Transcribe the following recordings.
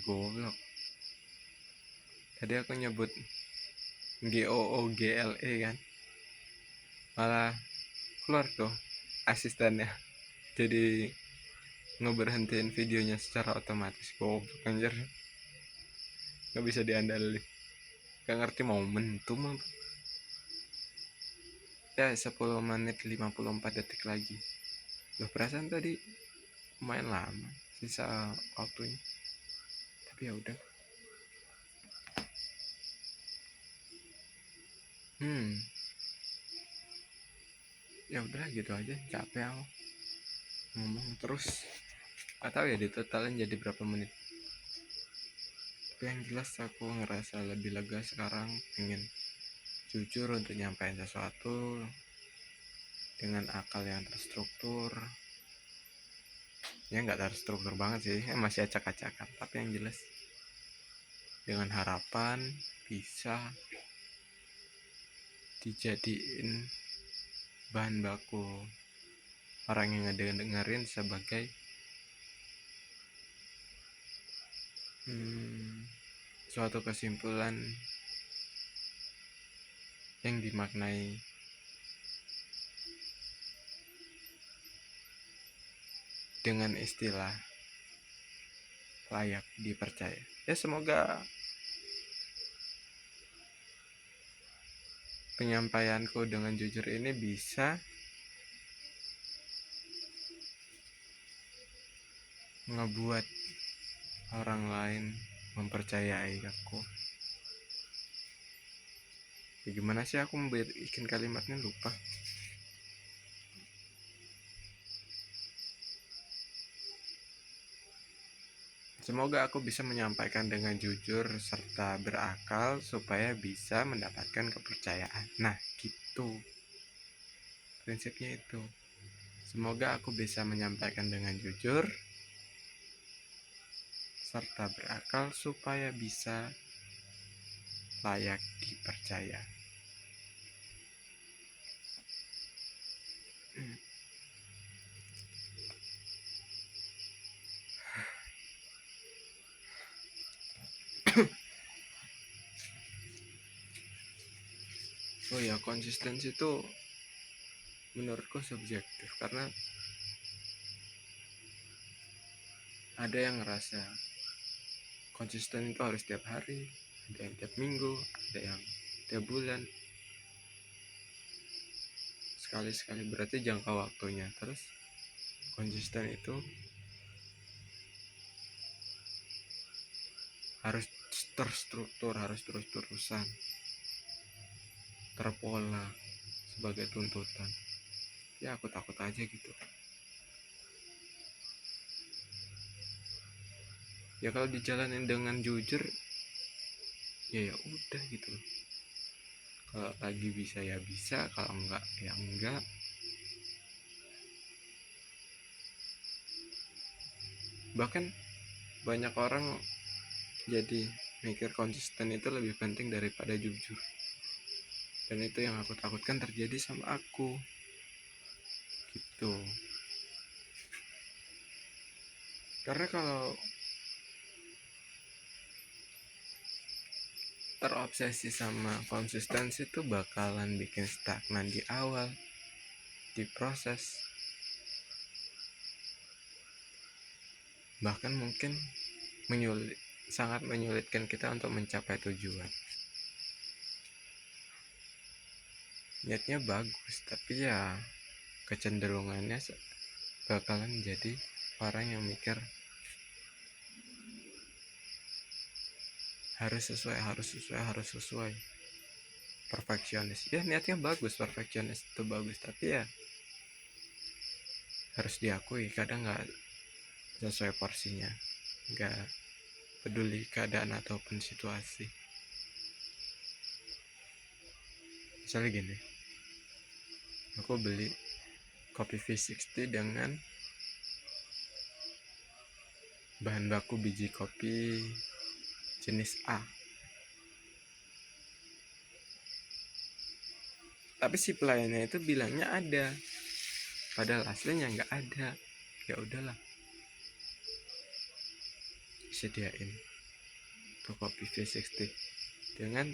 Goblok. Tadi aku nyebut GOOGLE kan. Malah keluar tuh asistennya. Jadi ngeberhentiin videonya secara otomatis. Goblok anjir. Gak bisa diandalin. Gak ngerti momentum apa. Ya 10 menit 54 detik lagi. Loh, perasaan tadi lumayan lama sisa waktunya. Tapi ya udah. Ya udah gitu aja, capek aku ngomong terus. Gak tahu ya di totalin jadi berapa menit. Tapi yang jelas aku ngerasa lebih lega sekarang, pengen jujur untuk nyampein sesuatu dengan akal yang terstruktur. Ya nggak terstruktur banget sih, masih acak-acakan. Tapi yang jelas dengan harapan bisa dijadiin bahan baku orang yang ngedengerin sebagai suatu kesimpulan yang dimaknai dengan istilah layak dipercaya. Ya semoga penyampaianku dengan jujur ini bisa ngebuat orang lain mempercayai aku. Ya gimana sih aku bikin kalimatnya, lupa. Semoga aku bisa menyampaikan dengan jujur serta berakal supaya bisa mendapatkan kepercayaan. Nah, gitu. Prinsipnya itu. Semoga aku bisa menyampaikan dengan jujur serta berakal supaya bisa layak dipercaya. Oh ya, konsistensi itu menurutku subjektif, karena ada yang ngerasa konsisten itu harus tiap hari, ada yang tiap minggu, ada yang tiap bulan, sekali-sekali, berarti jangka waktunya. Terus konsisten itu harus terstruktur, harus terus-terusan, terpola sebagai tuntutan. Ya aku takut aja gitu. Ya kalau dijalanin dengan jujur, ya udah gitu. Kalau lagi bisa ya bisa, kalau enggak ya enggak. Bahkan banyak orang jadi mikir konsisten itu lebih penting daripada jujur. Dan itu yang aku takutkan terjadi sama aku. Gitu. Karena kalau terobsesi sama konsistensi itu bakalan bikin stagnan di awal, di proses. Bahkan mungkin sangat menyulitkan kita untuk mencapai tujuan. Niatnya bagus, tapi ya kecenderungannya bakalan jadi orang yang mikir harus sesuai, perfeksionis. Ya niatnya bagus, perfeksionis itu bagus, tapi ya harus diakui kadang nggak sesuai porsinya, nggak peduli keadaan ataupun situasi. Misalnya gini, aku beli kopi V60 dengan bahan baku biji kopi jenis A, tapi si pelayannya itu bilangnya ada, padahal aslinya nggak ada. Ya udahlah, disediain tuh kopi V60 dengan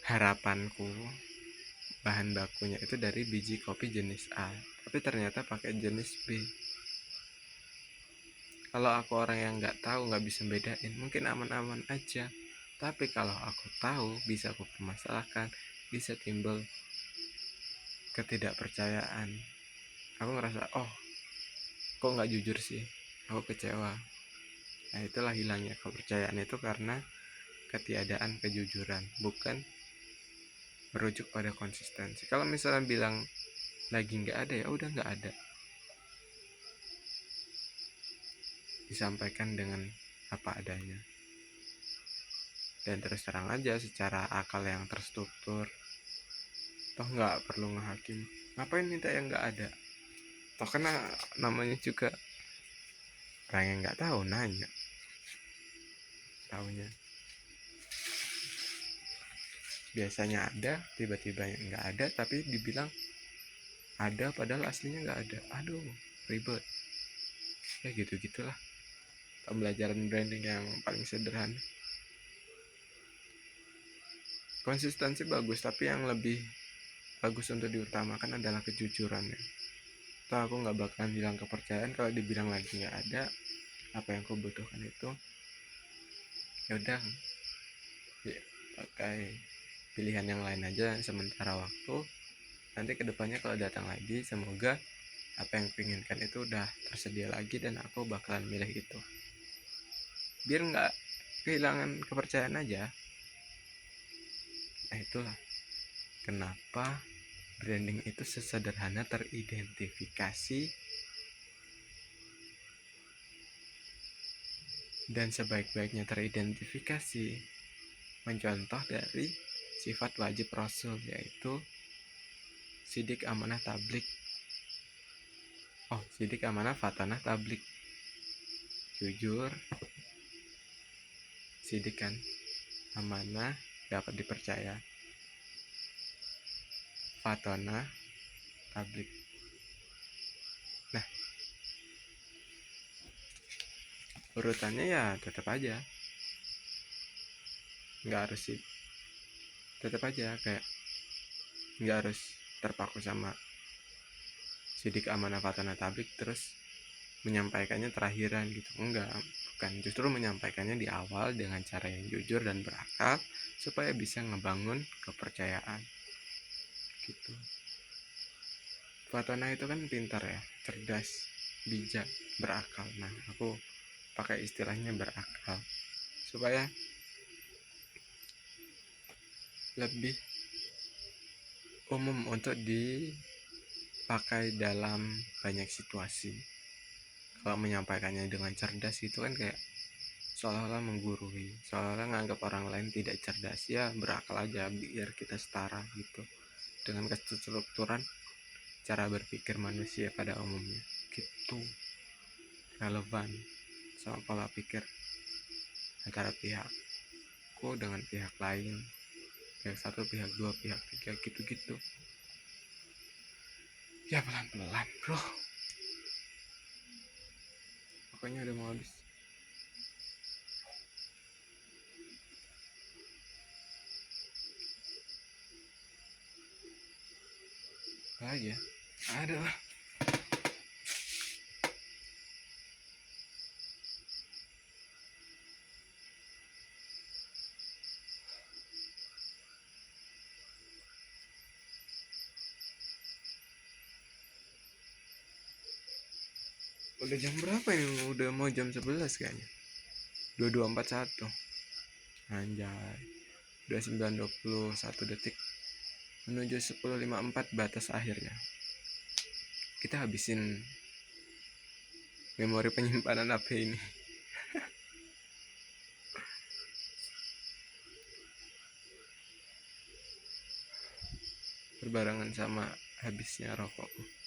harapanku bahan bakunya itu dari biji kopi jenis A, tapi ternyata pakai jenis B. Kalau aku orang yang nggak tahu, nggak bisa bedain, mungkin aman-aman aja. Tapi kalau aku tahu, bisa aku permasalahkan, bisa timbul ketidakpercayaan. Aku ngerasa, oh, kok nggak jujur sih? Aku kecewa. Nah, itulah hilangnya kepercayaan itu karena ketiadaan kejujuran, bukan merujuk pada konsistensi. Kalau misalnya bilang lagi nggak ada, ya udah nggak ada. Disampaikan dengan apa adanya. Dan terus terang aja secara akal yang terstruktur. Toh nggak perlu ngehakim. Ngapain minta yang nggak ada? Toh karena namanya juga orang yang nggak tahu nanya. Taunya biasanya ada, tiba-tiba nggak ada, tapi dibilang ada padahal aslinya nggak ada. Aduh, ribet. Ya gitu-gitulah. Pembelajaran branding yang paling sederhana. Konsistensi bagus, tapi yang lebih bagus untuk diutamakan adalah kejujurannya. Toh aku nggak bakalan bilang kepercayaan kalau dibilang lagi nggak ada apa yang kau butuhkan itu. Ya udah, ya, pakai pilihan yang lain aja sementara waktu. Nanti kedepannya kalau datang lagi, semoga apa yang kuinginkan itu udah tersedia lagi dan aku bakalan milih itu. Biar nggak kehilangan kepercayaan aja. Nah itulah kenapa branding itu sesederhana teridentifikasi dan sebaik-baiknya teridentifikasi mencontoh dari sifat wajib Rasul, yaitu sidik amanah tablik. Sidik amanah fatanah tablik. Jujur, sidik kan, amanah, dapat dipercaya, fatanah tablik. Nah, urutannya ya tetap aja nggak harus sih, tetap aja kayak nggak harus terpaku sama sidik amanah fatanah tablik terus menyampaikannya terakhiran gitu. Enggak, bukan, justru menyampaikannya di awal dengan cara yang jujur dan berakal supaya bisa ngebangun kepercayaan gitu. Fatona itu kan pintar ya, cerdas, bijak, berakal. Nah aku pakai istilahnya berakal supaya lebih umum untuk dipakai dalam banyak situasi. Kalau menyampaikannya dengan cerdas itu kan kayak seolah-olah menggurui, seolah-olah nganggap orang lain tidak cerdas. Ya berakal aja biar kita setara gitu dengan kestrukturan cara berpikir manusia pada umumnya gitu, relevan sama pola pikir antara pihakku dengan pihak lain, pihak satu, pihak dua, pihak tiga, gitu-gitu. Ya pelan-pelan bro, pokoknya udah mau habis. Lagi ya, ada lah. Udah jam berapa ini? Udah mau jam 11 kayaknya. 22.41. Anjay. 29.21 detik menuju 10.54 batas akhirnya. Kita habisin memori penyimpanan HP ini. Berbarengan sama habisnya rokokku.